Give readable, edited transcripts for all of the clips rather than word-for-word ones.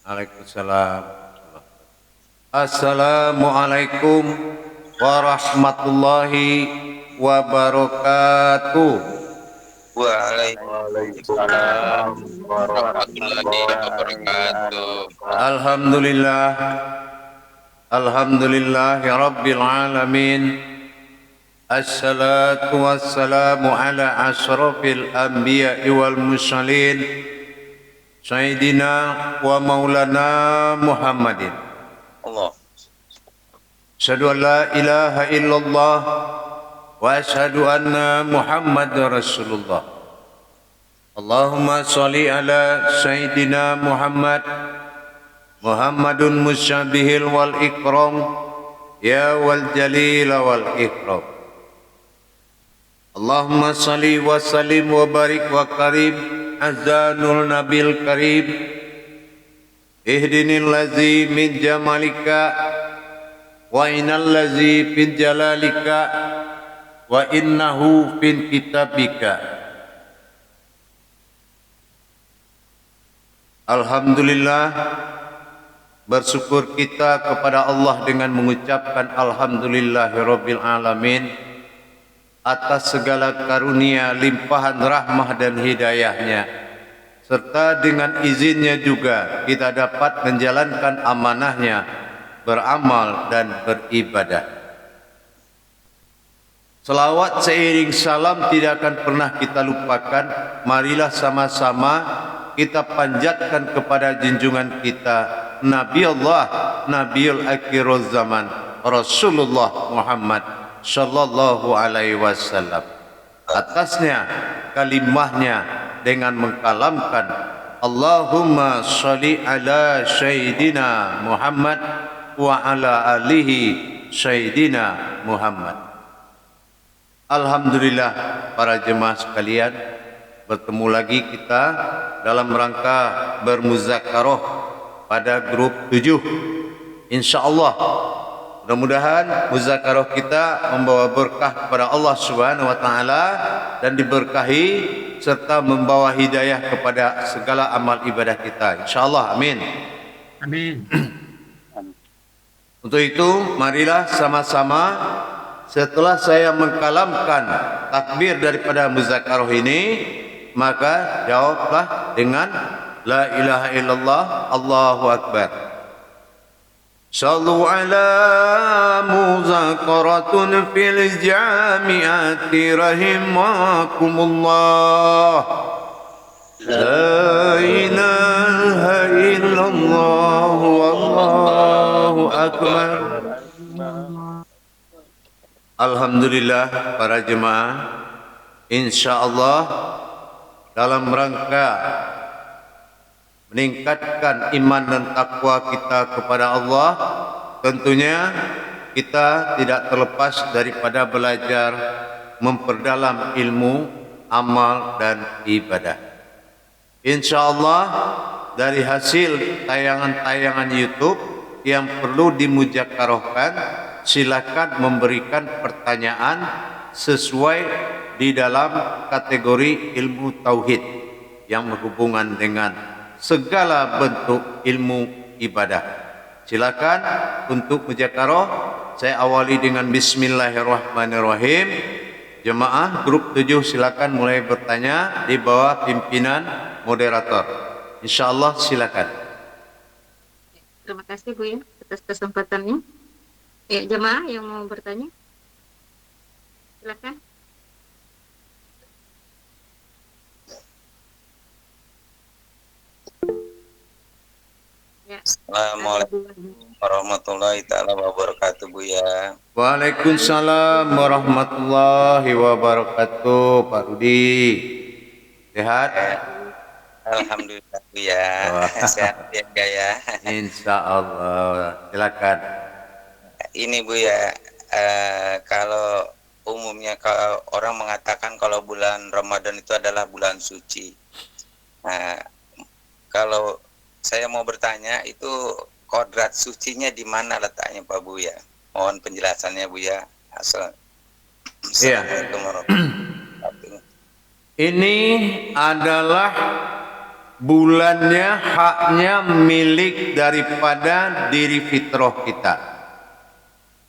Waalaikumsalam. Assalamualaikum warahmatullahi wabarakatuh. Waalaikumsalam warahmatullahi wabarakatuh. Alhamdulillah, alhamdulillahi rabbil alamin. Assalatu wassalamu ala ashrafil anbiya'i wal mursalin Sayyidina wa maulana Muhammadin. Allah. Asyhadu an la ilaha illallah wa asyhadu anna Muhammadar Rasulullah. Allahumma sholli ala Sayyidina Muhammad Muhammadun musyabihil wal ikram ya wal jalil wal ikram. Allahumma sholli wa sallim wa barik wa karim azanul nabil karim ihdinil ladzi min jamalika wa innal ladzi fin jalalika wa innahu fin kitabika. Alhamdulillah, bersyukur kita kepada Allah dengan mengucapkan alhamdulillahirabbil alamin atas segala karunia, limpahan rahmah dan hidayahnya, serta dengan izinnya juga kita dapat menjalankan amanahnya, beramal dan beribadah. Selawat seiring salam tidak akan pernah kita lupakan. Marilah sama-sama kita panjatkan kepada junjungan kita Nabi Allah, Nabiul Akhirul Zaman, Rasulullah Muhammad sallallahu alaihi wasallam. Atasnya kalimahnya dengan mengkalamkan Allahumma sholli ala Sayyidina Muhammad wa ala alihi Sayyidina Muhammad. Alhamdulillah para jemaah sekalian, bertemu lagi kita dalam rangka bermuzakarah pada grup 7. Insyaallah mudah-mudahan muzakarah kita membawa berkah kepada Allah Subhanahu wa taala dan diberkahi serta membawa hidayah kepada segala amal ibadah kita. Insyaallah, amin. Amin. Untuk itu marilah sama-sama setelah saya mengkalamkan takbir daripada muzakarah ini, maka jawablah dengan la ilaha illallah, Allahu akbar. Sallu ala muzakaratun fil jami'ati rahimakumullah. La ilaha illallah wallahu akbar. Alhamdulillah para jemaah, insyaallah dalam rangka meningkatkan iman dan takwa kita kepada Allah, tentunya kita tidak terlepas daripada belajar memperdalam ilmu, amal dan ibadah. Insyaallah dari hasil tayangan-tayangan YouTube yang perlu dimuzakarahkan, silakan memberikan pertanyaan sesuai di dalam kategori ilmu tauhid yang berhubungan dengan segala bentuk ilmu ibadah. Silakan untuk muzakarah. Saya awali dengan bismillahirrahmanirrahim. Jemaah grup 7 silakan mulai bertanya di bawah pimpinan moderator. Insyaallah silakan. Terima kasih Bu ya atas kesempatannya. Ya, jemaah yang mau bertanya, silakan. Ya. Assalamualaikum warahmatullahi taala wabarakatuh Bu ya. Waalaikumsalam warahmatullahi wabarakatuh. Pak Rudi, sehat? Alhamdulillah Bu ya. Sehat ya. Insyaallah. Silakan. Ini Bu ya, kalau umumnya kalau orang mengatakan kalau bulan Ramadan itu adalah bulan suci. Nah, kalau saya mau bertanya itu kodrat sucinya di mana letaknya Pak Bu ya? Mohon penjelasannya Bu ya. Assalamualaikum warahmatullahi wabarakatuh. Ini adalah bulannya haknya milik daripada diri fitrah kita.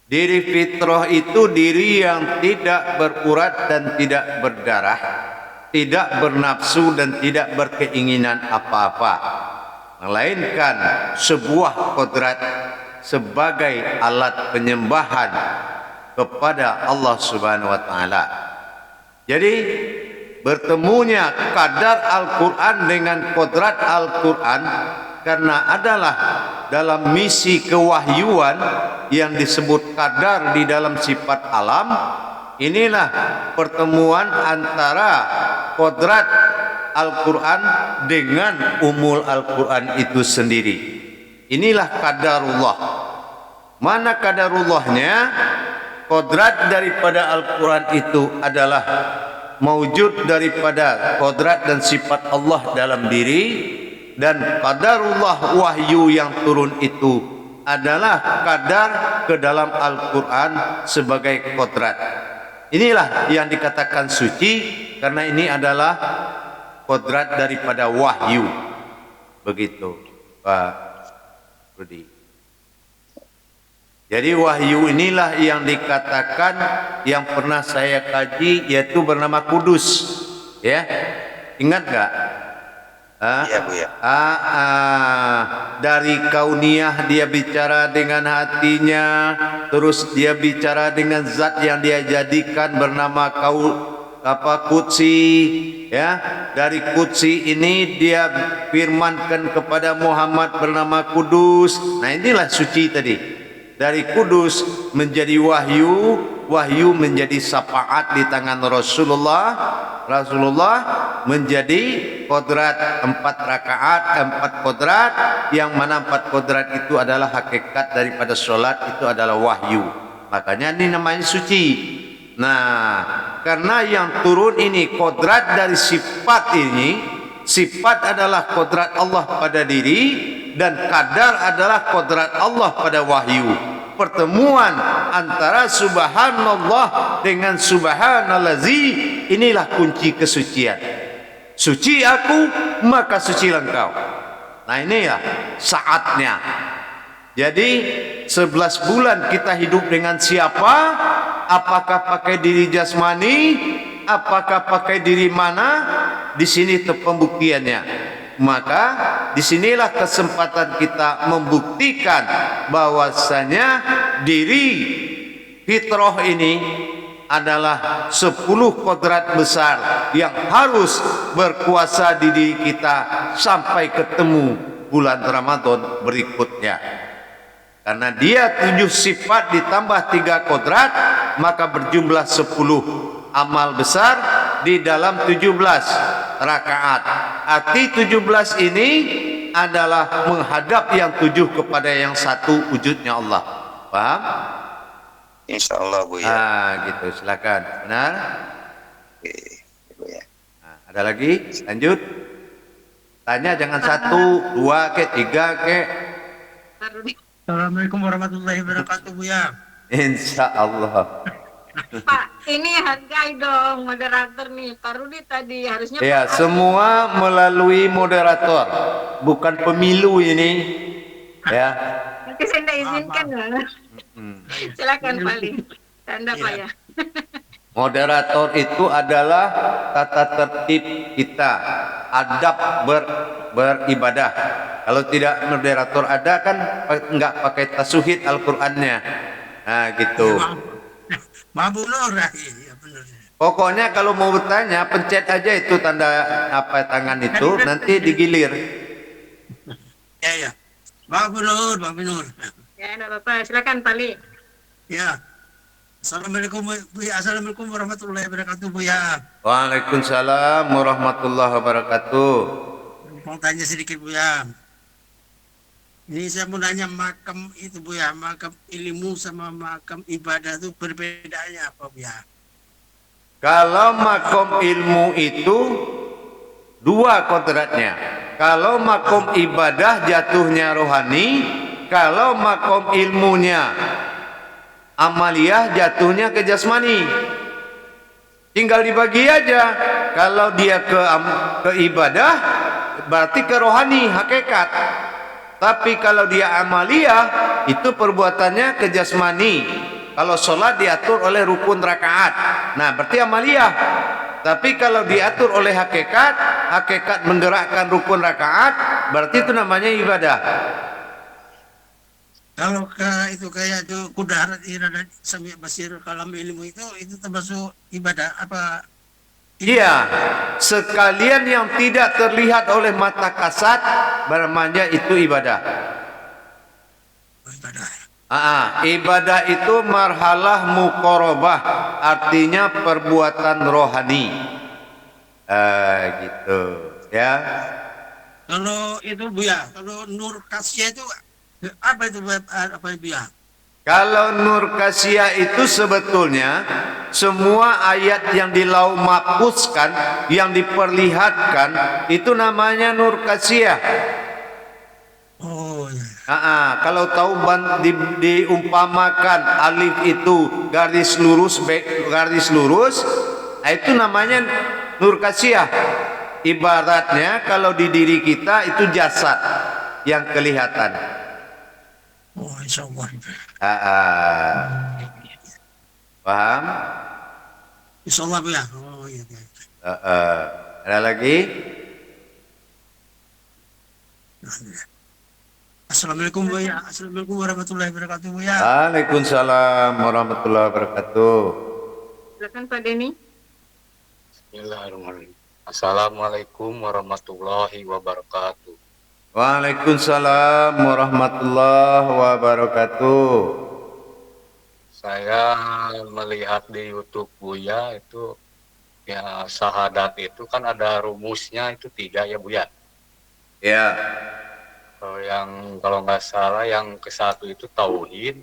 Diri fitrah itu diri yang tidak berurat dan tidak berdarah, tidak bernafsu dan tidak berkeinginan apa-apa, melainkan sebuah kodrat sebagai alat penyembahan kepada Allah Subhanahu wa taala. Jadi bertemunya kadar Al-Quran dengan kodrat Al-Quran karena adalah dalam misi kewahyuan yang disebut kadar di dalam sifat alam. Inilah pertemuan antara kodrat Al-Quran dengan umul Al-Quran itu sendiri. Inilah kadarullah. Mana kadarullahnya? Kodrat daripada Al-Quran itu adalah mewujud daripada kodrat dan sifat Allah dalam diri, dan qadarullah wahyu yang turun itu adalah kadar ke dalam Al-Quran sebagai kodrat. Inilah yang dikatakan suci karena ini adalah kodrat daripada wahyu. Begitu Pak Rudi. Jadi wahyu inilah yang dikatakan, yang pernah saya kaji, yaitu bernama kudus. Ya, ingat gak? Iya Bu ya. Dari kauniyah dia bicara dengan hatinya, terus dia bicara dengan zat yang dia jadikan bernama kudsi. Ya, dari kudsi ini dia firmankan kepada Muhammad bernama kudus. Nah, inilah suci tadi. Dari kudus menjadi wahyu, wahyu menjadi syafaat di tangan Rasulullah, Rasulullah menjadi kodrat 4 rakaat, 4 kodrat, yang mana 4 kodrat itu adalah hakikat daripada sholat, itu adalah wahyu. Makanya ini namanya suci. Nah, karena yang turun ini kodrat dari sifat ini, sifat adalah kodrat Allah pada diri, dan kadar adalah kodrat Allah pada wahyu. Pertemuan antara subhanallah dengan subhanallazi, inilah kunci kesucian. Suci aku, maka sucilah engkau. Nah, inilah saatnya. Jadi 11 bulan kita hidup dengan siapa? Apakah pakai diri jasmani? Apakah pakai diri mana? Di sini pembuktiannya. Maka disinilah kesempatan kita membuktikan bahwasanya diri fitrah ini adalah 10 kodrat besar yang harus berkuasa di diri kita sampai ketemu bulan Ramadan berikutnya. Karena dia 7 sifat ditambah 3 kodrat, maka berjumlah 10 amal besar di dalam 17 rakaat. Arti 17 ini adalah menghadap yang 7 kepada yang 1 wujudnya Allah. Paham? Insya Allah Bu ya. Gitu, silakan. Benar? Oke, Bu ya. Ada lagi? Lanjut. Tanya jangan 1, 2 ke 3 ke. Assalamualaikum warahmatullahi wabarakatuh Bu ya. Insya Allah. Pak, ini hargai dong moderator nih. Pak Rudi tadi harusnya Ya, Pak semua melalui moderator, bukan pemilu ini. Ya. nanti saya tidak izinkan ya. Silakan Pak Li. Tanda Pak ya. Moderator itu adalah tata tertib kita, adab beribadah. Kalau tidak moderator ada kan enggak pakai tasuhid Al-Qur'annya. Nah, gitu. Maaf Bu Nur. Iya benar. Pokoknya kalau mau bertanya, pencet aja itu tanda apa tangan itu, nanti digilir. Ya ya. Maaf Bu Nur, Maaf Bu Nur. Ya, enggak apa-apa. Silakan Pak Li. Ya. Assalamualaikum Bu ya. Assalamualaikum warahmatullahi wabarakatuh Bu ya. Waalaikumsalam warahmatullahi wabarakatuh. Mau tanya sedikit Bu ya. Ini saya mau nanya makam itu Bu ya, makam ilmu sama makam ibadah itu perbedaannya apa Bu ya? Kalau makom ilmu itu 2 kodratnya. Kalau makom ibadah jatuhnya rohani, kalau makom ilmunya amaliyah jatuhnya ke jasmani. Tinggal dibagi aja. Kalau dia ke ibadah, berarti ke rohani, hakikat. Tapi kalau dia amaliyah, itu perbuatannya ke jasmani. Kalau sholat diatur oleh rukun rakaat, nah berarti amaliyah. Tapi kalau diatur oleh hakikat, hakikat menggerakkan rukun rakaat, berarti itu namanya ibadah. Kalau itu kayak itu kudarat iradat sami basir kalam ilmu itu termasuk ibadah apa? Iya, sekalian yang tidak terlihat oleh mata kasat, namanya itu ibadah. Ibadah. Ibadah itu marhalah muqarabah, artinya perbuatan rohani. Gitu, ya. Kalau itu Buya, kalau nur kasya itu apa itu apa Buya? Kalau nur kasiyah itu sebetulnya semua ayat yang dilau mahfuzkan, yang diperlihatkan, itu namanya nur kasiyah. Oh ya. Kalau tahu diumpamakan alif itu garis lurus, garis lurus, itu namanya nur kasiyah. Ibaratnya kalau di diri kita itu jasad yang kelihatan. Oh insyaallah. Paham? Insyaallah Buya. Oh iya. Ada lagi? Assalamualaikum Buya. Assalamualaikum warahmatullahi wabarakatuh Buya. Waalaikumsalam warahmatullahi wabarakatuh. Silakan Pak Denny. Bismillahirrahmanirrahim. Assalamualaikum warahmatullahi wabarakatuh. Waalaikumsalam warahmatullahi wabarakatuh. Saya melihat di YouTube Buya itu ya syahadat itu kan ada rumusnya itu 3 ya Buya. Ya. Kalau nggak salah yang ke-1 itu tauhid,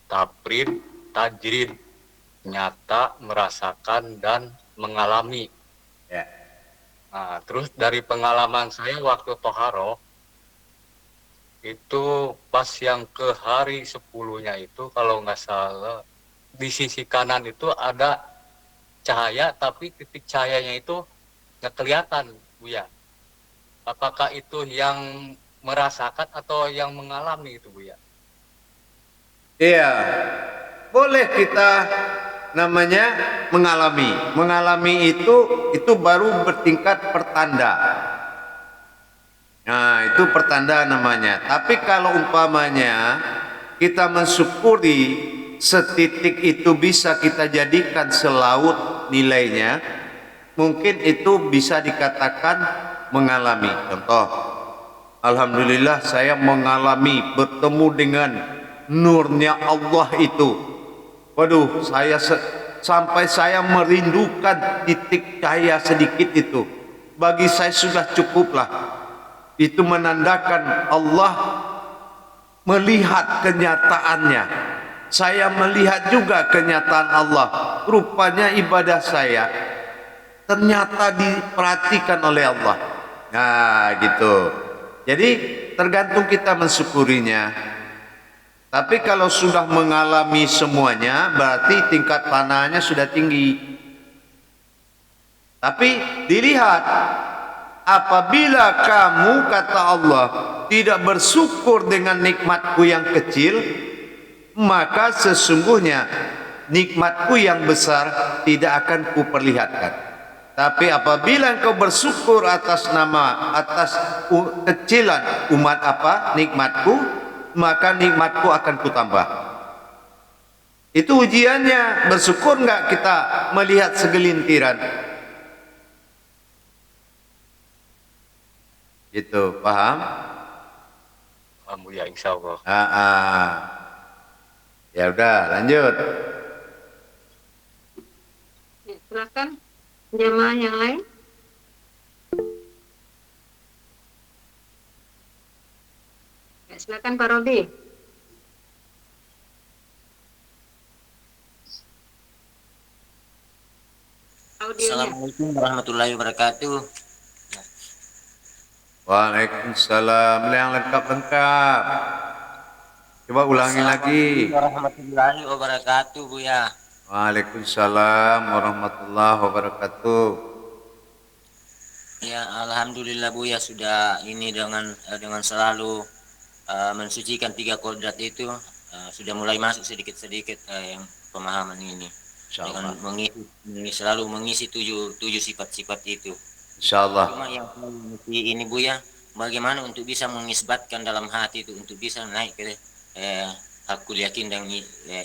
tafrid, tajrid, nyata, merasakan dan mengalami. Ya. Nah, terus dari pengalaman saya waktu toharoh itu pas yang ke hari 10-nya itu kalau nggak salah di sisi kanan itu ada cahaya tapi titik cahayanya itu nggak kelihatan Buya. Apakah itu yang merasakan atau yang mengalami itu Buya? Iya, boleh kita namanya mengalami. Mengalami itu baru bertingkat pertanda. Nah, itu pertanda namanya. Tapi kalau umpamanya kita mensyukuri setitik itu bisa kita jadikan selaut nilainya, mungkin itu bisa dikatakan mengalami. Contoh, alhamdulillah saya mengalami bertemu dengan nurnya Allah itu. Waduh, sampai saya merindukan titik cahaya sedikit itu. Bagi saya sudah cukuplah. Itu menandakan Allah melihat kenyataannya. Saya melihat juga kenyataan Allah. Rupanya ibadah saya ternyata diperhatikan oleh Allah. Nah, gitu. Jadi tergantung kita mensyukurinya. Tapi kalau sudah mengalami semuanya, berarti tingkat panahnya sudah tinggi. Tapi dilihat, apabila kamu, kata Allah, tidak bersyukur dengan nikmatku yang kecil, maka sesungguhnya nikmatku yang besar tidak akan kuperlihatkan. Tapi apabila engkau bersyukur atas kecilan nikmatku, maka nikmatku akan kutambah. Itu ujiannya. Bersyukur enggak kita melihat segelintiran? Gitu, paham? Paham Buya, insya Allah. Ya udah, lanjut. Ya, silakan jemaah yang lain. Ya, silakan Pak Robi. Audionya. Assalamualaikum warahmatullahi wabarakatuh. Waalaikumsalam. Yang lengkap-lengkap. Coba ulangi lagi. Warahmatullahi wabarakatuh Buya. Waalaikumsalam warahmatullahi wabarakatuh. Ya, alhamdulillah Buya sudah ini dengan selalu mensucikan tiga kodrat itu sudah mulai masuk sedikit-sedikit yang pemahaman ini dengan Insyaallah. selalu mengisi tujuh sifat-sifat itu. Insyaallah. Cuma yang ini Buya, bagaimana untuk bisa mengisbatkan dalam hati itu untuk bisa naik ke hakul yakin dan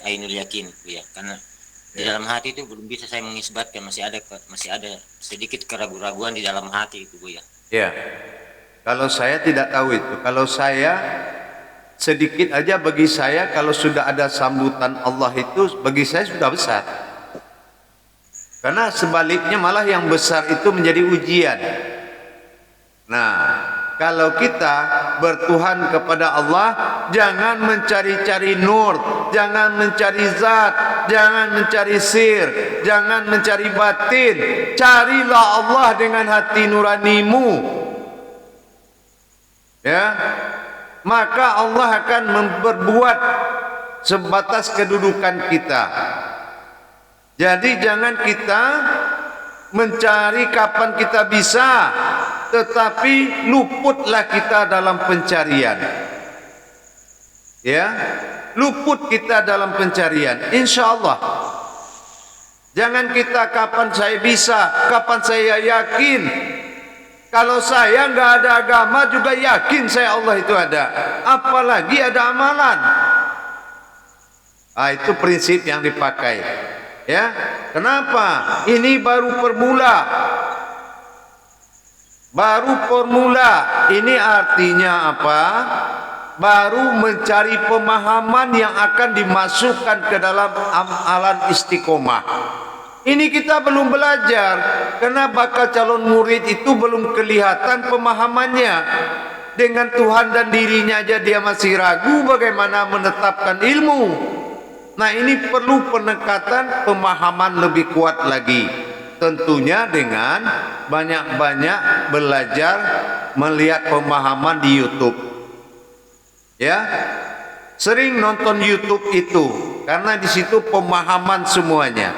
ainul yakin Buya, karena di dalam hati itu belum bisa saya mengisbatkan, masih ada sedikit keraguan-raguan di dalam hati itu Buya. Ya. Kalau saya tidak tahu itu. Kalau saya sedikit aja, bagi saya kalau sudah ada sambutan Allah itu bagi saya sudah besar. Karena sebaliknya malah yang besar itu menjadi ujian. Nah, kalau kita bertuhan kepada Allah, jangan mencari-cari nur, jangan mencari zat, jangan mencari sir, jangan mencari batin. Carilah Allah dengan hati nuranimu. Ya, maka Allah akan berbuat sebatas kedudukan kita. Jadi jangan kita mencari kapan kita bisa, tetapi luputlah kita dalam pencarian. Ya, luput kita dalam pencarian, insya Allah. Jangan kita kapan saya bisa, kapan saya yakin. Kalau saya nggak ada agama juga yakin saya Allah itu ada, apalagi ada amalan. Itu prinsip yang dipakai. Ya, kenapa? Ini baru permula. Baru formula. Ini artinya apa? Baru mencari pemahaman yang akan dimasukkan ke dalam amalan istiqomah. Ini kita belum belajar, karena bakal calon murid itu belum kelihatan pemahamannya. Dengan Tuhan dan dirinya aja dia masih ragu, bagaimana menetapkan ilmu. Nah, ini perlu pendekatan pemahaman lebih kuat lagi. Tentunya dengan banyak-banyak belajar melihat pemahaman di YouTube. Ya, sering nonton YouTube itu karena di situ pemahaman semuanya.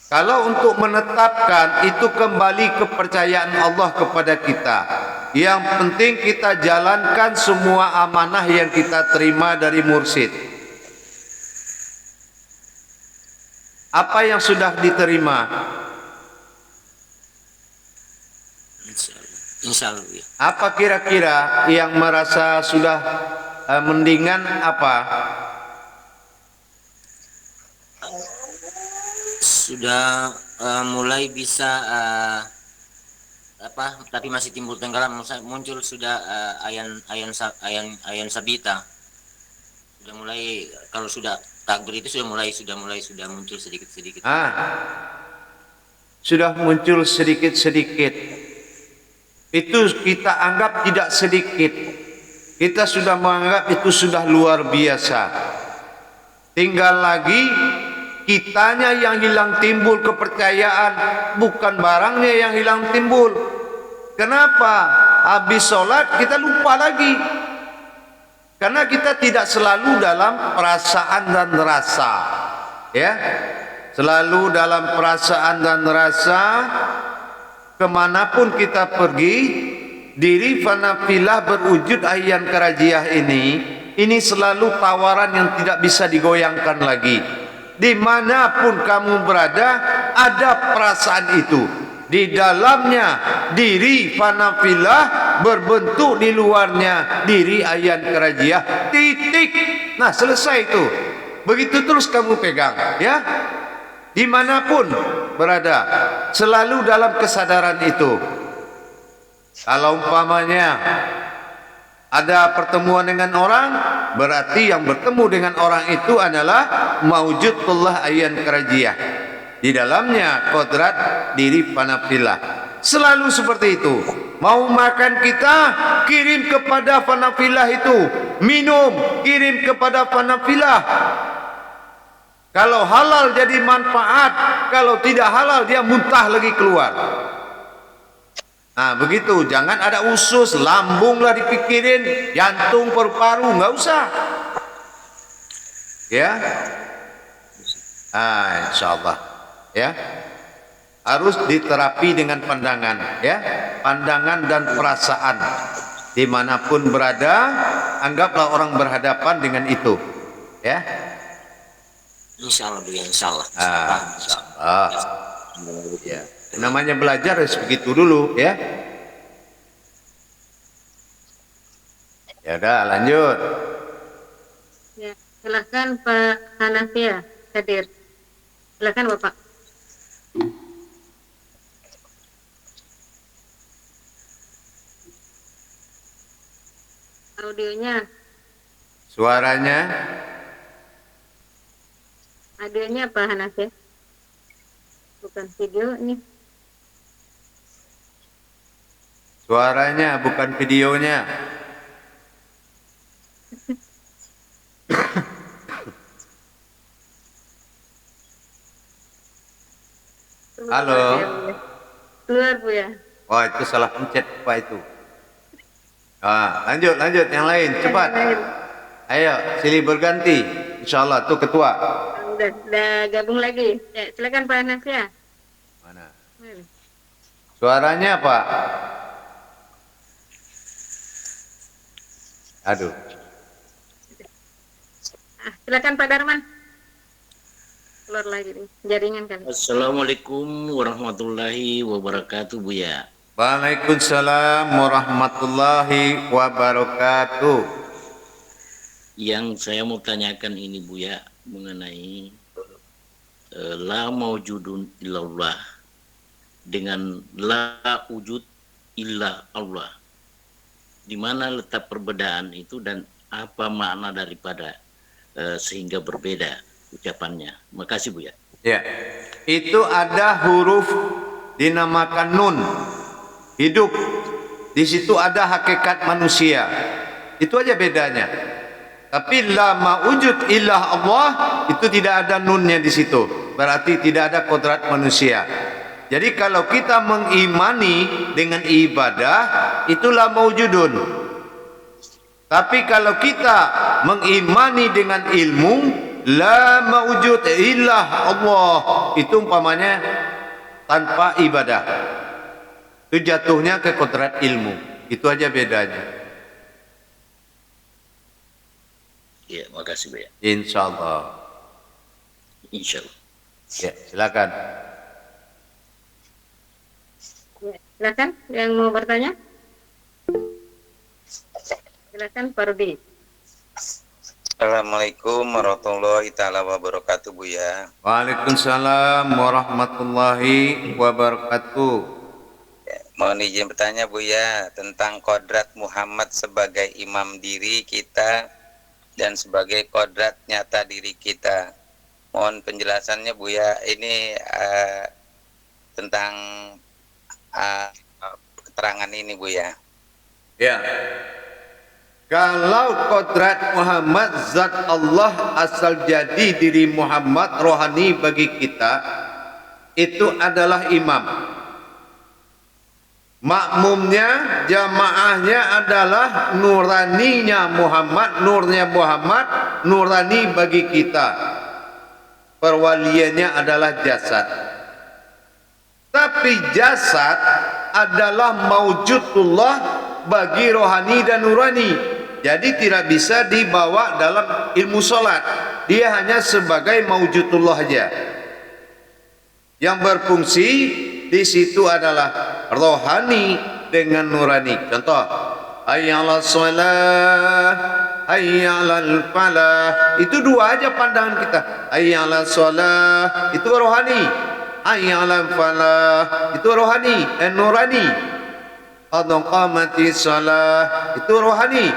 Kalau untuk menetapkan itu kembali kepercayaan Allah kepada kita. Yang penting kita jalankan semua amanah yang kita terima dari mursyid. Apa yang sudah diterima? Insya Allah ya. Apa kira-kira yang merasa sudah mendingan apa? Sudah mulai bisa tapi masih timbul tenggelam, muncul sudah ayan sabita. Sudah mulai, kalau sudah takbir itu sudah mulai muncul sedikit-sedikit. Sudah muncul sedikit-sedikit. Itu kita anggap tidak sedikit. Kita sudah menganggap itu sudah luar biasa. Tinggal lagi kitanya yang hilang timbul kepercayaan, bukan barangnya yang hilang timbul. Kenapa? Habis sholat kita lupa lagi. Karena kita tidak selalu dalam perasaan dan rasa, ya, selalu dalam perasaan dan rasa. Kemanapun kita pergi, diri fanafilah berwujud ayyan karajiah ini selalu tawaran yang tidak bisa digoyangkan lagi. Dimanapun kamu berada, ada perasaan itu. Di dalamnya diri fanafilah, berbentuk di luarnya diri ayyan karajiah, titik. Nah, selesai itu. Begitu terus kamu pegang, ya, dimanapun berada, selalu dalam kesadaran itu. Kalau umpamanya ada pertemuan dengan orang, berarti yang bertemu dengan orang itu adalah maujudullah ayyan karajiah. Di dalamnya kodrat diri fanafilah. Selalu seperti itu. Mau makan kita, kirim kepada fanafilah itu. Minum, kirim kepada fanafilah. Kalau halal jadi manfaat, kalau tidak halal dia muntah lagi keluar. Nah, begitu. Jangan ada usus, lambung lah dipikirin, jantung, paru-paru, nggak usah. Ya, insya Allah. Ya, harus diterapi dengan pandangan, ya, pandangan dan perasaan. Dimanapun berada, anggaplah orang berhadapan dengan itu, ya. Insya Allah Buya, insya Allah. Insyaallah. Ya, namanya belajar harus begitu dulu, ya. Ya udah, lanjut. Ya, silakan Pak Hanafia hadir. Silakan Bapak. Audionya, audionya Pak Hanafia. Bukan video ini. Suaranya bukan videonya. Halo. Keluar Bu ya. Wah, itu salah pencet Pak itu. Lanjut yang lain, cepat. Ayo, silih berganti. Insyaallah tuh ketua. Udah gabung lagi. Ya, silakan Pak Hanafia. Mana? Suaranya Pak. Aduh. Silakan Pak Darman. Keluar lagi nih, jaringan kan. Assalamualaikum warahmatullahi wabarakatuh Buya. Waalaikumsalam warahmatullahi wabarakatuh. Yang saya mau tanyakan ini Buya mengenai la maujudun illallah dengan la wujud illa Allah. Di mana letak perbedaan itu dan apa makna daripada sehingga berbeda ucapannya. Makasih Buya. Ya, itu ada huruf dinamakan nun, hidup. Di situ ada hakikat manusia. Itu aja bedanya. Tapi la mawujud illah Allah itu tidak ada nunnya di situ. Berarti tidak ada kodrat manusia. Jadi kalau kita mengimani dengan ibadah, itulah mawujudun. Tapi kalau kita mengimani dengan ilmu, la mawujud illah Allah, itu umpamanya tanpa ibadah. Itu jatuhnya ke kodrat ilmu. Itu aja bedanya. Ya, makasih Buya. Insyaallah. Insyaallah. Ya, silakan. Ya, silakan yang mau bertanya. Silakan Pak Rudi. Assalamualaikum warahmatullahi taala wabarakatuh Buya. Waalaikumsalam warahmatullahi wabarakatuh. Mohon izin bertanya Buya tentang kodrat Muhammad sebagai imam diri kita dan sebagai kodrat nyata diri kita. Mohon penjelasannya Buya. Ini tentang keterangan ini Buya. Ya. Kalau kodrat Muhammad zat Allah asal jadi diri Muhammad rohani bagi kita, itu adalah imam. Makmumnya, jamaahnya adalah nuraninya Muhammad, nurnya Muhammad, nurani bagi kita. Perwaliannya adalah jasad. Tapi jasad adalah maujudullah bagi rohani dan nurani. Jadi tidak bisa dibawa dalam ilmu solat. Dia hanya sebagai maujudullah saja. Yang berfungsi di situ adalah rohani dengan nurani. Contoh, hayya 'alas shalah, hayya 'alal falah. Itu dua aja pandangan kita. Hayya 'alas shalah itu rohani, hayya 'alal falah itu rohani dan nurani. Qad qamatis shalah itu rohani,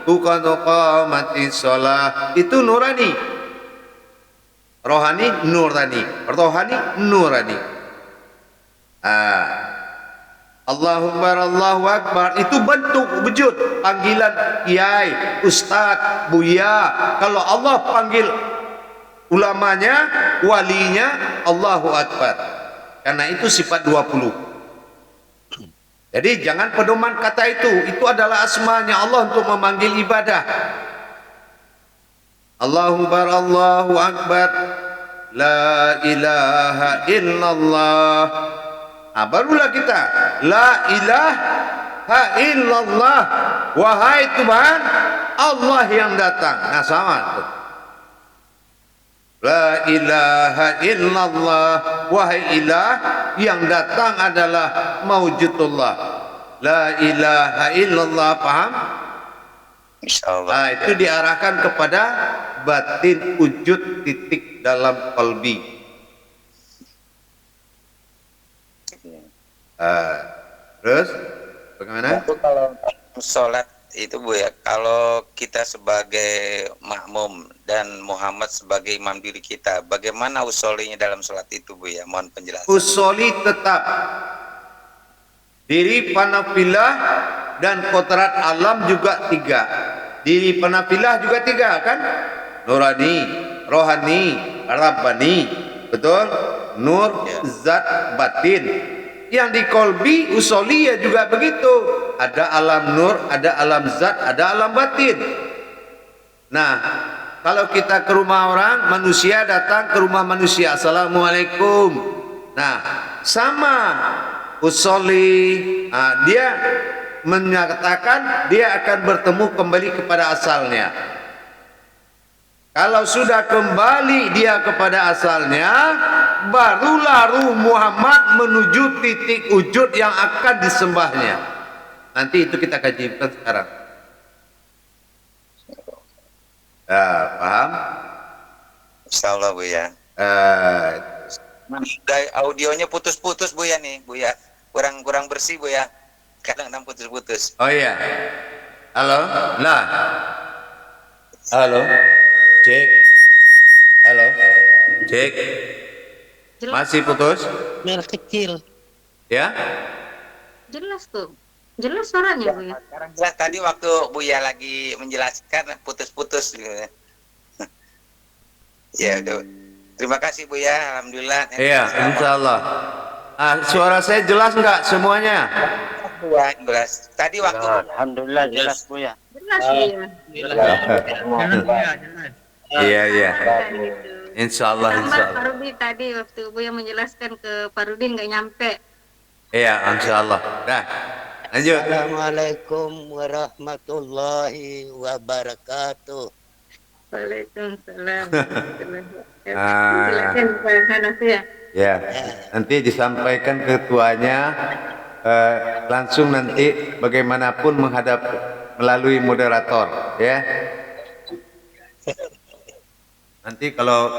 qad qamatis shalah itu nurani. Rohani, nurani, rohani, nurani. Allahu Akbar itu bentuk wujud, panggilan kiai, ustaz, buya. Kalau Allah panggil ulamanya, walinya, Allahu Akbar. Karena itu sifat 20. Jadi jangan pedoman kata itu adalah asmanya Allah untuk memanggil ibadah. Allahu Akbar, La ilaha illallah. Barulah kita la ilaha illallah. Wahai Tuhan, Allah yang datang. Nah, sama tuh. La ilaha illallah. Wahai ilah, yang datang adalah maujudullah. La ilaha illallah. Paham? Insyaallah. Nah, itu diarahkan kepada batin wujud titik dalam qalbi. Terus bagaimana? Itu kalau sholat itu Bu ya, kalau kita sebagai makmum dan Muhammad sebagai imam diri kita, bagaimana usolinya dalam sholat itu Bu ya? Mohon penjelasan. Usoli tetap diri panafilah dan kodrat alam juga 3. Diri panafilah juga 3 kan? Nurani, rohani, rabbani. Betul? Nur, zat, batin. Yang di kolbi usoli ya juga begitu. Ada alam nur, ada alam zat, ada alam batin. Nah, kalau kita ke rumah orang, manusia datang ke rumah manusia, assalamualaikum. Nah, sama usoli. Dia menyatakan dia akan bertemu kembali kepada asalnya. Kalau sudah kembali dia kepada asalnya, barulah ruh Muhammad menuju titik wujud yang akan disembahnya. Nanti itu kita kajikan sekarang. Paham? Insyaallah Bu ya. Audionya putus-putus Bu ya nih Bu ya. Kurang bersih Bu ya. Kadang-kadang putus-putus. Oh iya. Halo? Nah. Halo? Cek. Halo? Cek. Jelas, Masih putus? Merah kecil. Ya? jelas tuh. Jelas suaranya Bu ya. Sekarang jelas, tadi waktu Buya lagi menjelaskan putus-putus gitu. Ya udah. Terima kasih Buya, alhamdulillah. Iya, insyaallah. Suara saya jelas enggak semuanya? Jelas. Tadi waktu Alhamdulillah jelas Bu ya. Jelas Bu ya. Jalan Buya, jalan. Iya, iya. Gitu. Insyaallah, Tambah insyaallah. Pak Rudi tadi waktu Bu yang menjelaskan ke Pak Rudi nggak nyampe. Iya, insyaallah. Dah. Lanjut. Assalamualaikum warahmatullahi wabarakatuh. Waalaikumsalam. Ah. Silakan Pak Hanafi ya. Ya. Nanti disampaikan ketuanya, langsung nanti bagaimanapun menghadap melalui moderator, ya. Nanti kalau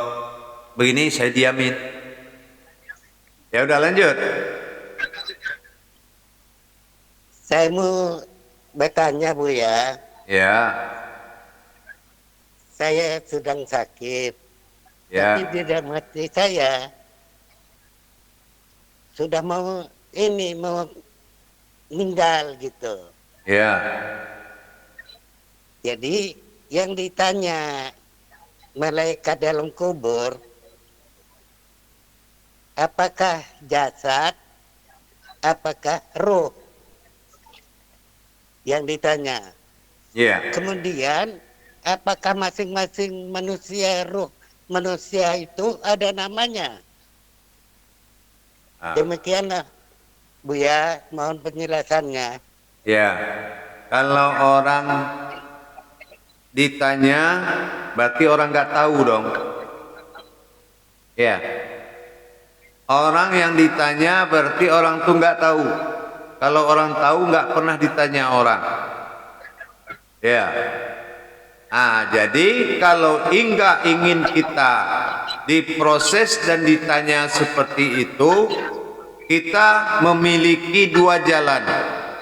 begini saya diamin. Ya udah lanjut. Saya mau bertanya Bu ya. Ya, Saya sedang sakit. ya. Tapi di dalam hati saya sudah mau meninggal gitu. Ya. Jadi yang ditanya malaikat dalam kubur, apakah jasad, apakah roh? Yang ditanya. Ya. Kemudian apakah masing-masing manusia roh manusia itu ada namanya? Demikianlah Bu ya, mohon penjelasannya. Ya. Kalau orang ditanya berarti orang nggak tahu dong. Ya. Orang yang ditanya berarti orang tuh nggak tahu. Kalau orang tahu nggak pernah ditanya orang. Ya. Jadi kalau ingin kita diproses dan ditanya seperti itu, kita memiliki 2 jalan.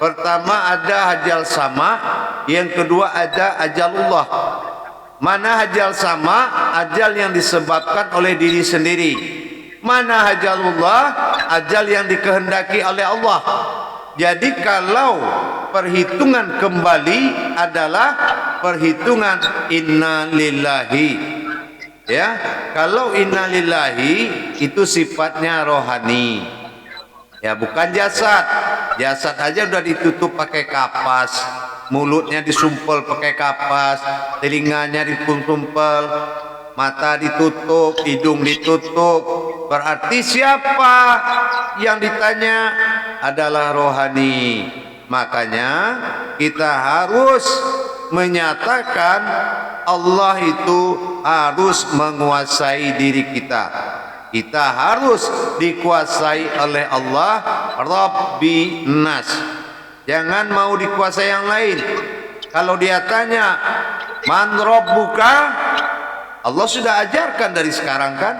Pertama ada ajal sama, yang kedua ada ajalullah. Mana ajal sama? Ajal yang disebabkan oleh diri sendiri. Mana ajalullah? Ajal yang dikehendaki oleh Allah. Jadi kalau perhitungan kembali adalah perhitungan inna lillahi. Ya, kalau inna lillahi itu sifatnya rohani. Ya, bukan jasad. Jasad aja udah ditutup pakai kapas, mulutnya disumpel pakai kapas, telinganya disumpel, mata ditutup, hidung ditutup. Berarti siapa yang ditanya adalah rohani. Makanya kita harus menyatakan Allah itu harus menguasai diri kita. Kita harus dikuasai oleh Allah Rabbi Nas. Jangan mau dikuasai yang lain. Kalau dia tanya man rabbuka, Allah sudah ajarkan dari sekarang kan,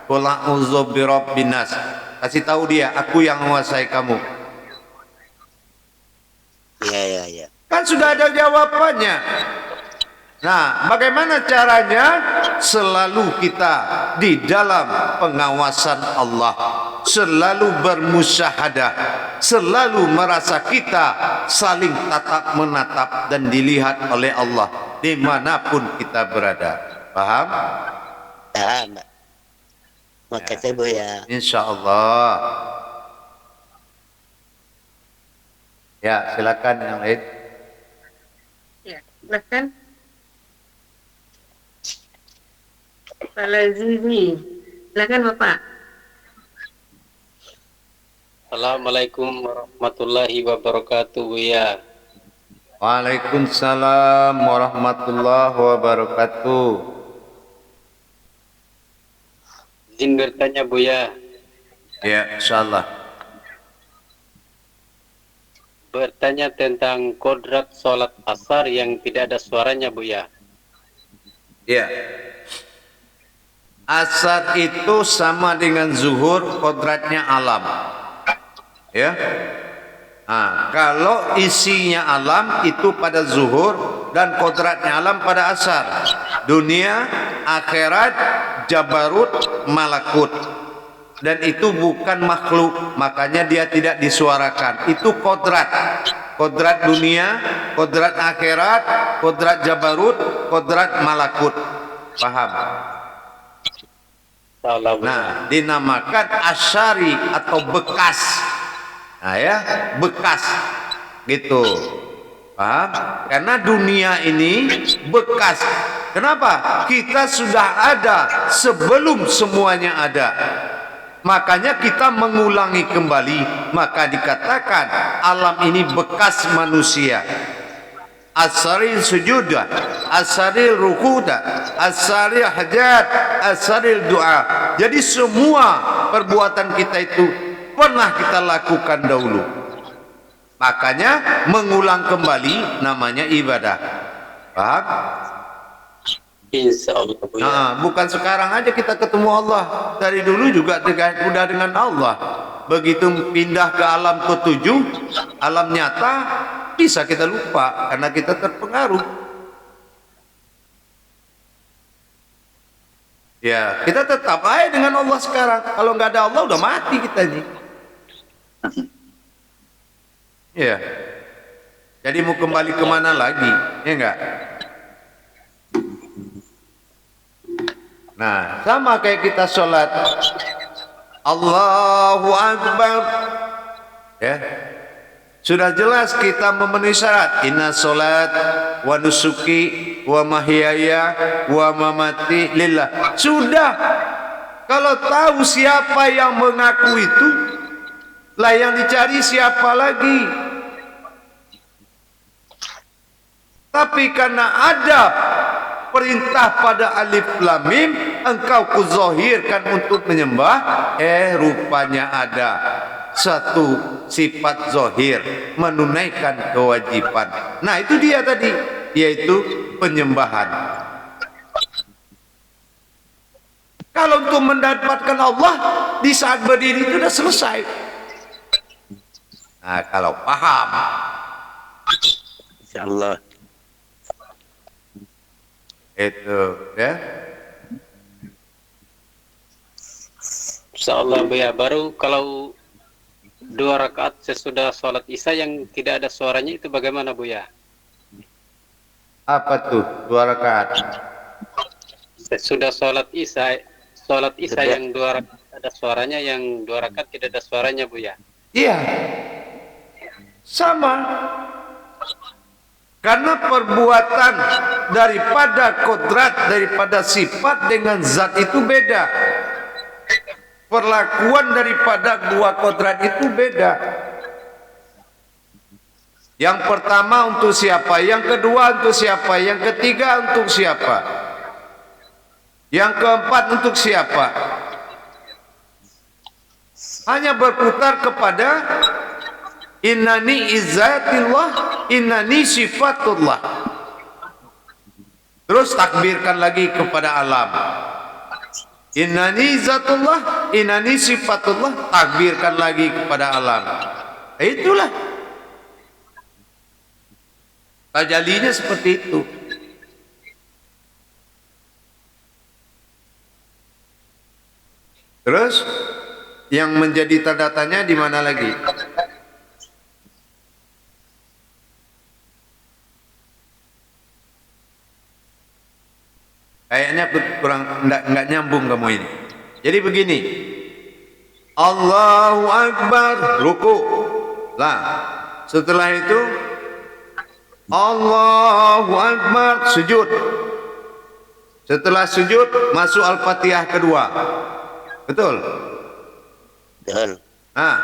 qul a'udzu birabbin nas. Kasih tahu dia, aku yang menguasai kamu. Ya. Kan sudah ada jawabannya. Nah, bagaimana caranya? Selalu kita di dalam pengawasan Allah, selalu bermusyahadah, selalu merasa kita saling tatap menatap dan dilihat oleh Allah dimanapun kita berada. Paham? Paham. Makasih Buya. Insya Allah. Ya, silakan yang lain. Ya, silakan. Pak Lazizi, silakan Bapak. Assalamualaikum warahmatullahi wabarakatuh, Buya. Waalaikumsalam warahmatullahi wabarakatuh. Izin bertanya, Buya. Ya, insyaallah. Bertanya tentang kodrat sholat asar yang tidak ada suaranya, Buya. Ya. Asar itu sama dengan zuhur, kodratnya alam. Ya. Nah, kalau isinya alam itu pada zuhur dan kodratnya alam pada asar. Dunia, akhirat, jabarut, malakut. Dan itu bukan makhluk, makanya dia tidak disuarakan. Itu kodrat. Kodrat dunia, kodrat akhirat, kodrat jabarut, kodrat malakut. Paham? Nah, dinamakan asyari atau bekas. Nah ya, bekas gitu. Paham? Karena dunia ini bekas. Kenapa? Kita sudah ada sebelum semuanya ada. Makanya kita mengulangi kembali. Maka dikatakan alam ini bekas manusia. Asaril sujuda, asaril rukuda, asaril hajat, asaril doa. Jadi semua perbuatan kita itu pernah kita lakukan dahulu. Makanya mengulang kembali namanya ibadah. Paham? Insya Allah, Buya. Nah, bukan sekarang aja kita ketemu Allah. Dari dulu juga udah dengan Allah. Begitu pindah ke alam ketujuh, alam nyata, bisa kita lupa karena kita terpengaruh. Ya, kita tetap aja dengan Allah sekarang. Kalau nggak ada Allah udah mati kita nih. Ya. Jadi mau kembali kemana lagi? Ya enggak? Nah, sama kayak kita sholat. Allahu Akbar. Ya. Sudah jelas kita memenuhi syarat. Inna sholat wa nusuki wa mahyaya wa mamati lillah. Sudah. Kalau tahu siapa yang mengaku itu, lah yang dicari siapa lagi? Tapi karena ada perintah pada alif lam mim, engkau kuzahirkan untuk menyembah, rupanya ada satu sifat zahir menunaikan kewajiban. Nah, itu dia tadi, yaitu penyembahan. Kalau untuk mendapatkan Allah di saat berdiri itu sudah selesai. Nah, kalau paham, Insyaallah. itu ya. Insya Allah, Buya. Baru kalau 2 rakaat sesudah sholat isya yang tidak ada suaranya itu bagaimana, Buya? Apa tuh 2 rakaat? Sesudah sholat isya yang 2 rakaat ada suaranya, yang 2 rakaat tidak ada suaranya, Buya. Iya, sama. Karena perbuatan daripada kodrat, daripada sifat dengan zat itu beda. Perlakuan daripada dua kodrat itu beda. Yang pertama untuk siapa, yang kedua untuk siapa, yang ketiga untuk siapa, yang keempat untuk siapa. Hanya berputar kepada innani izzatillah, innani sifatullah. Terus takbirkan lagi kepada alam. Innani zatullah, innani sifatullah, takbirkan lagi kepada alam. Itulah tajalinya seperti itu. Terus yang menjadi tanda tanya di mana lagi? Kayaknya kurang enggak nyambung kamu ini. Jadi begini. Allahu Akbar, ruku. Lah, setelah itu Allahu Akbar, sujud. Setelah sujud masuk Al-Fatihah kedua. Betul? Betul. Nah,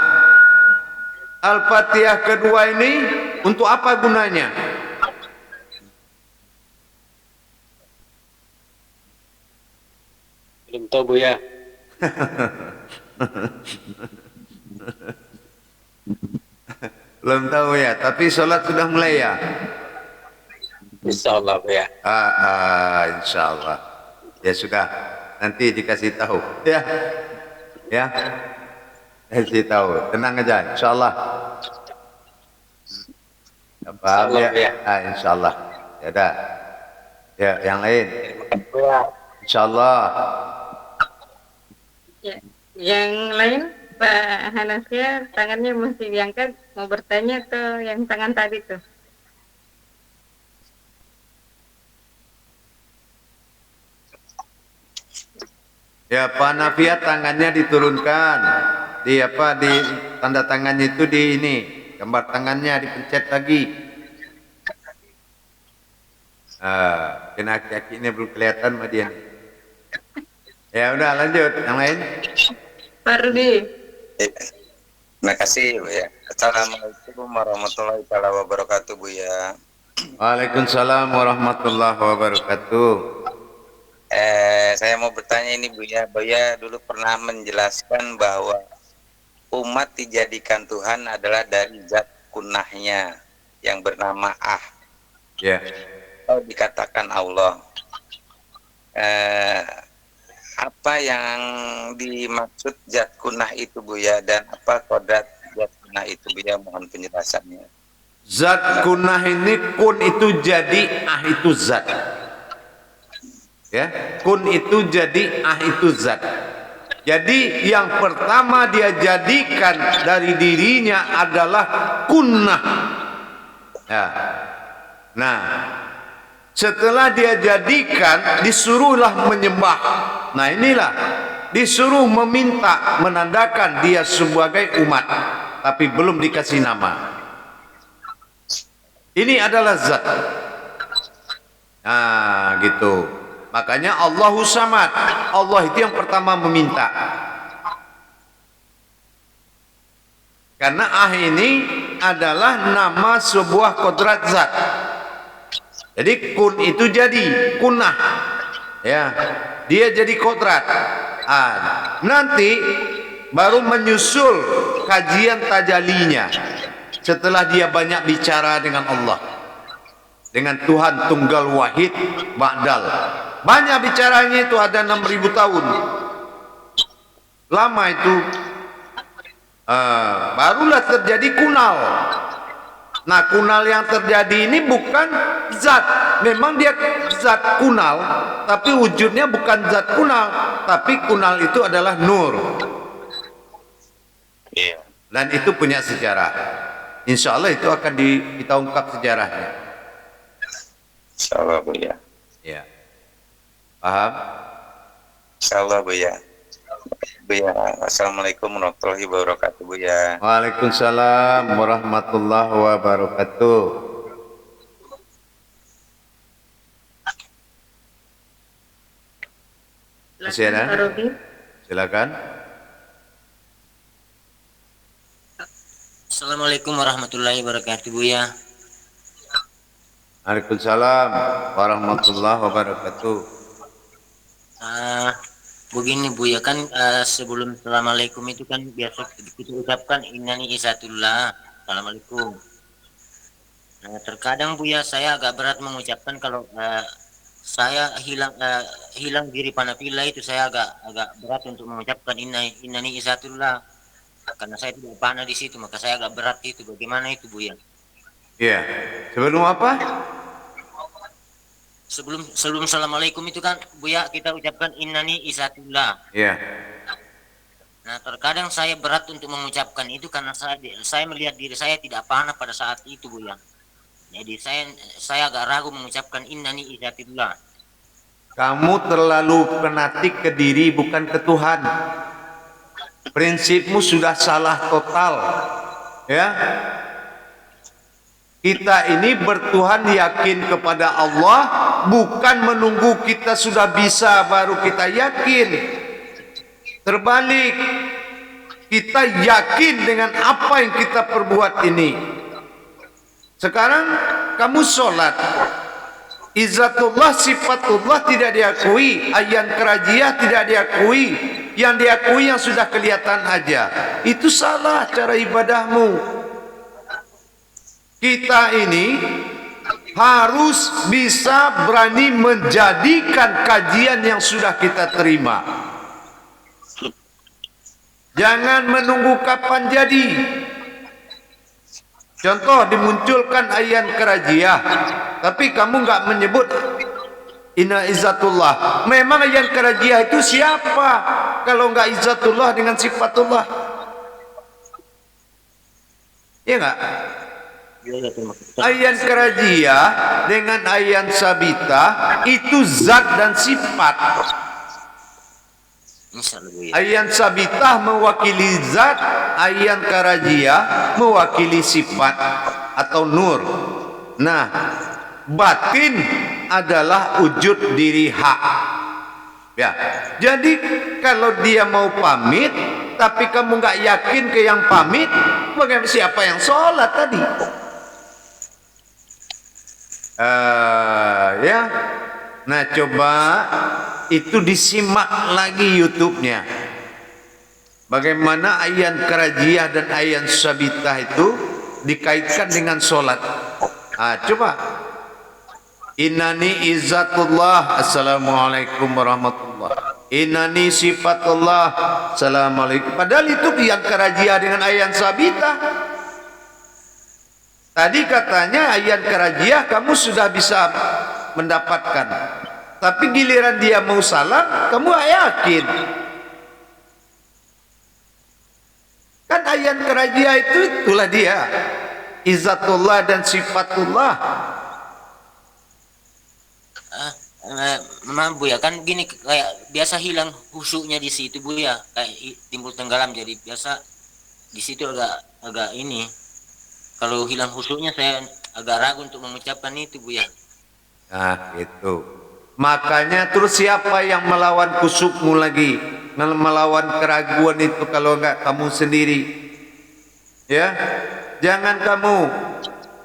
Al-Fatihah kedua ini untuk apa gunanya? Belum tahu Buya. Belum tahu ya, tapi sholat sudah mulai ya? Insya Allah Buya. Insya Allah. Ya sudah, nanti dikasih tahu. Ya, ya, kasih tahu. Tenang aja, insya Allah. Ya, paham ya? Insya Allah. Ya dah. Ya, yang lain. Insya Allah. Ya, yang lain Pak Hanasya tangannya mesti diangkat, mau bertanya ke yang tangan tadi tuh. Ya, Pak Nafiat tangannya diturunkan. Di apa, di tanda tangannya itu di ini, gambar tangannya dipencet lagi. Kena aki-aki ini belum kelihatan sama dia nih. Ya udah lanjut, yang lain. Pak Rudi. Terima kasih Bu ya. Assalamualaikum warahmatullahi wabarakatuh Bu ya. Waalaikumsalam warahmatullahi wabarakatuh. Saya mau bertanya ini Bu ya. Dulu pernah menjelaskan bahwa umat dijadikan Tuhan adalah dari zat kunahnya yang bernama Ah. Ya. Kalau dikatakan Allah, apa yang dimaksud zat kunah itu Bu ya, dan apa kodrat zat kunah itu Bu ya, mohon penjelasannya. Zat kunah ini, kun itu jadi, ah itu zat. Ya, kun itu jadi, ah itu zat. Jadi yang pertama dia jadikan dari dirinya adalah kunnah. Ya. Nah, setelah dia jadikan, disuruhlah menyembah. Nah inilah, disuruh meminta, menandakan dia sebagai umat, tapi belum dikasih nama. Ini adalah zat. Nah gitu. Makanya Allahu Samad, Allah itu yang pertama meminta. Karena ah ini adalah nama sebuah kodrat zat. Jadi kun itu jadi kunah, ya, dia jadi kodrat. Nanti baru menyusul kajian tajalinya. Setelah dia banyak bicara dengan Allah, dengan Tuhan Tunggal Wahid Ba'dal. Banyak bicaranya itu, ada 6.000 tahun. Lama itu. Barulah terjadi kunal. Nah kunal yang terjadi ini bukan zat. Memang dia zat kunal, tapi wujudnya bukan zat kunal, tapi kunal itu adalah nur. Dan itu punya sejarah. Insya Allah itu akan kita ungkap sejarahnya. Insya Allah Bu ya. Ya. Paham? Insya Allah Bu ya. Bu ya. Assalamualaikum warahmatullahi wabarakatuh Bu ya. Waalaikumsalam warahmatullahi wabarakatuh. Masih ada? Pak Robi. Silakan. Assalamualaikum warahmatullahi wabarakatuh Buya. Waalaikumsalam warahmatullahi wabarakatuh. Begini Buya, kan sebelum assalamualaikum itu kan biasa kita ucapkan innani izatullah. Assalamualaikum. Nah, terkadang Buya saya agak berat mengucapkan kalau saya hilang diri panapila itu saya agak berat untuk mengucapkan innani izatullah. Karena saya tidak pernah di situ, maka saya agak berat itu. Bagaimana itu Buya? Iya. Sebelum apa? Sebelum assalamualaikum itu kan Buya kita ucapkan innani izatullah. Iya. Nah, terkadang saya berat untuk mengucapkan itu karena saya melihat diri saya tidak panah pada saat itu Buya. Jadi saya agak ragu mengucapkan innani izatullah. Kamu terlalu fanatik ke diri, bukan ke Tuhan. Prinsipmu sudah salah total. Ya. Kita ini bertuhan yakin kepada Allah, bukan menunggu kita sudah bisa baru kita yakin. Terbalik, kita yakin dengan apa yang kita perbuat ini. Sekarang kamu sholat, izzatullah, sifatullah tidak diakui, ayan kerajiyah tidak diakui, yang diakui yang sudah kelihatan aja. Itu salah cara ibadahmu. Kita ini harus bisa berani menjadikan kajian yang sudah kita terima. Jangan menunggu kapan jadi. Contoh, dimunculkan ayan kerajiyah, tapi kamu nggak menyebut inna izzatullah. Memang ayan kerajiyah itu siapa kalau nggak izzatullah dengan sifatullah? Iya nggak? Ayan kerajiyah dengan ayan sabita itu zat dan sifat. Ayan sabitah mewakili zat, ayan kerajiyah mewakili sifat atau nur. Nah, batin adalah wujud diri hak. Ya, jadi kalau dia mau pamit, tapi kamu nggak yakin ke yang pamit, bagaimana siapa yang sholat tadi? Ya, nah coba itu disimak lagi YouTube-nya. Bagaimana ayan kerajiyah dan ayan sabitah itu dikaitkan dengan sholat. Coba. Innani izzatullah, assalamualaikum warahmatullah. Innani sifatullah, assalamualaikum. Padahal itu yang kerajiyah dengan ayan sabitah. Tadi katanya ayan kerajiyah kamu sudah bisa mendapatkan, tapi giliran dia mau salam kamu gak yakin. Kan ayan kerajiyah itu itulah dia, izzatullah dan sifatullah. Memang Buya, kan gini kayak biasa hilang khusyuknya di situ Buya, kayak timbul tenggelam, jadi biasa di situ agak ini. Kalau hilang khusyuknya saya agak ragu untuk mengucapkan itu Buya. Nah gitu. Makanya terus siapa yang melawan khusyukmu lagi, melawan keraguan itu kalau enggak kamu sendiri? Ya, jangan kamu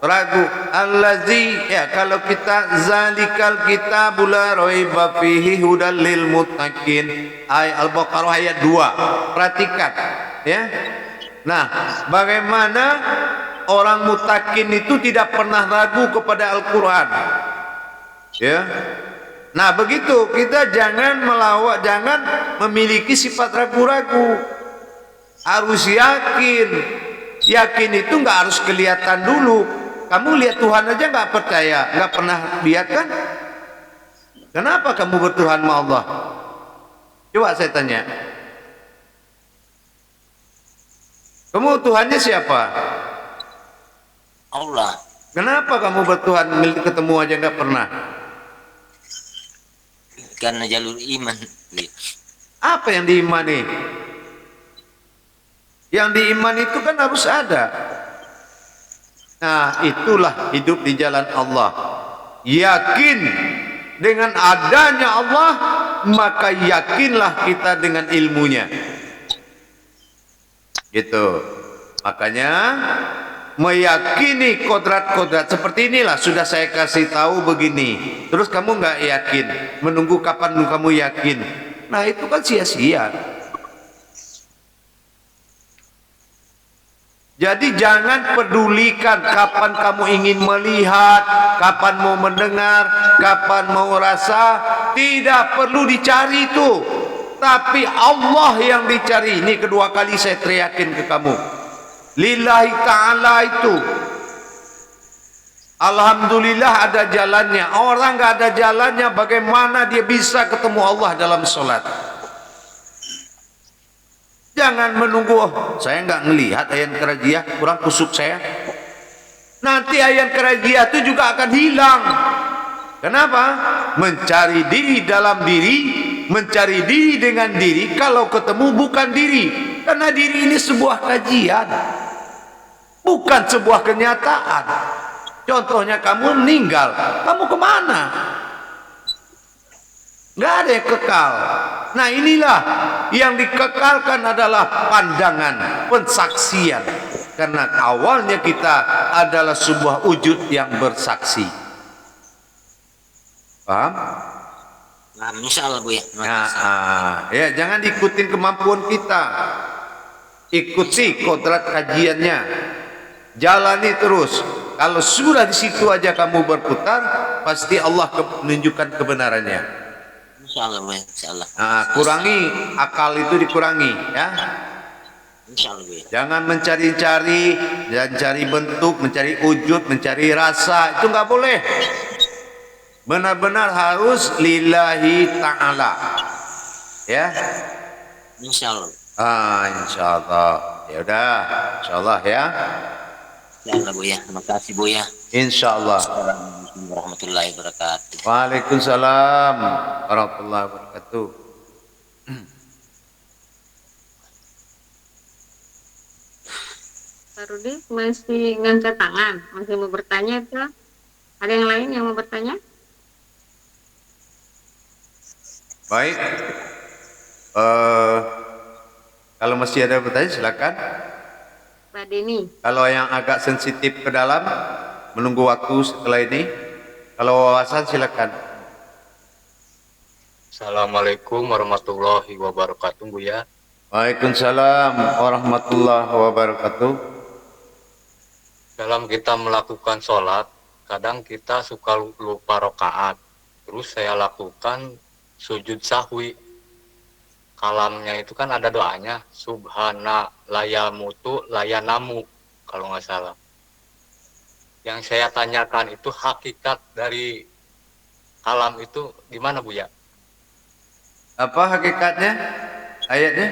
ragu. Allazi, ya kalau kita zalikal kitabul la raiba fihi hudal lil muttaqin. Ayat Al-Baqarah ayat 2. Perhatikan, ya. Nah, bagaimana orang mutakin itu tidak pernah ragu kepada Al-Quran, ya. Nah begitu, kita jangan jangan memiliki sifat ragu-ragu, harus yakin. Yakin itu nggak harus kelihatan dulu. Kamu lihat Tuhan aja nggak percaya, nggak pernah lihat kan? Kenapa kamu bertuhan sama Allah? Coba saya tanya, kamu Tuhannya siapa? Allah. Kenapa kamu bertuhan ketemu aja nggak pernah? Karena jalur iman. Apa yang diimani? Yang diimani itu kan harus ada. Nah, itulah hidup di jalan Allah. Yakin dengan adanya Allah, maka yakinlah kita dengan ilmunya. Gitu. Makanya meyakini kodrat-kodrat seperti inilah sudah saya kasih tahu begini. Terus kamu nggak yakin, menunggu kapan kamu yakin? Nah itu kan sia-sia. Jadi jangan pedulikan kapan kamu ingin melihat, kapan mau mendengar, kapan mau rasa. Tidak perlu dicari itu. Tapi Allah yang dicari. Ini kedua kali saya teriakin ke kamu. Lillahi ta'ala itu. Alhamdulillah ada jalannya. Orang nggak ada jalannya, bagaimana dia bisa ketemu Allah dalam sholat? Jangan menunggu, oh, saya nggak ngelihat ayan kerajiah, kurang kusuk saya. Nanti ayan kerajiah itu juga akan hilang. Kenapa? Mencari diri dalam diri, mencari diri dengan diri. Kalau ketemu bukan diri, karena diri ini sebuah kajian, bukan sebuah kenyataan. Contohnya kamu meninggal, kamu kemana? Nggak ada yang kekal. Nah inilah yang dikekalkan adalah pandangan, pensaksian. Karena awalnya kita adalah sebuah wujud yang bersaksi. Paham? Nah, insya Allah Bu ya. Ya jangan ikutin kemampuan kita. Ikuti kodrat kajiannya. Jalani terus. Kalau sudah di situ aja kamu berputar, pasti Allah menunjukkan kebenarannya. Insyaallah Bu, insyaallah. Kurangi akal itu, dikurangi ya. Insyaallah Bu. Jangan mencari-cari dan cari bentuk, mencari wujud, mencari rasa, itu nggak boleh. Benar-benar harus lillahi ta'ala. Ya. Insyaallah. Insyaallah. Ya udah, insyaallah ya. Insyaallah Bu ya. Terima kasih Bu ya. Insyaallah. Assalamualaikum warahmatullahi wabarakatuh. Waalaikumsalam warahmatullahi wabarakatuh. Pak Rudi masih ngangkat tangan, masih mau bertanya itu? Ada yang lain yang mau bertanya? Baik. Kalau masih ada bertanya silakan. Pak Denny. Kalau yang agak sensitif ke dalam, menunggu waktu setelah ini. Kalau wawasan silakan. Assalamualaikum warahmatullahi wabarakatuh Bu ya. Waalaikumsalam warahmatullahi wabarakatuh. Dalam kita melakukan sholat, kadang kita suka lupa rokaat. Terus saya lakukan sujud sahwi. Kalamnya itu kan ada doanya, subhana layamutu layanamu, kalau nggak salah. Yang saya tanyakan itu hakikat dari kalam itu gimana Bu ya? Apa hakikatnya? Ayatnya?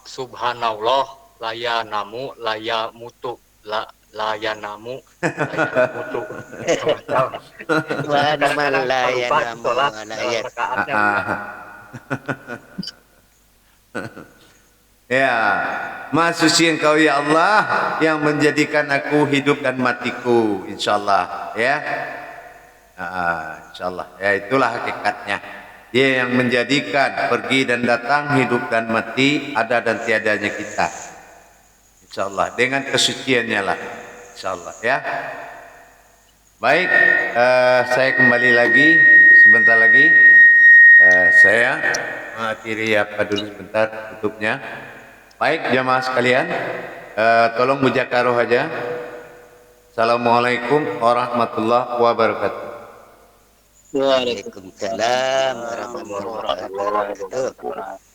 Subhanallah layanamu layamutu layanamu layamutu. Wa namal layanamu ayat. Ya, Maha Suci Engkau ya Allah yang menjadikan aku hidup dan matiku, insyaallah ya. Insyaallah ya, itulah hakikatnya. Dia yang menjadikan pergi dan datang, hidup dan mati, ada dan tiadanya kita. Insyaallah dengan kesuciannya lah, insyaallah ya. Baik, saya kembali lagi sebentar lagi. Saya mengakhiri apa dulu sebentar tutupnya. Baik jamaah sekalian, tolong mujakaroh aja. Assalamualaikum warahmatullahi wabarakatuh. Waalaikumsalam warahmatullahi wabarakatuh.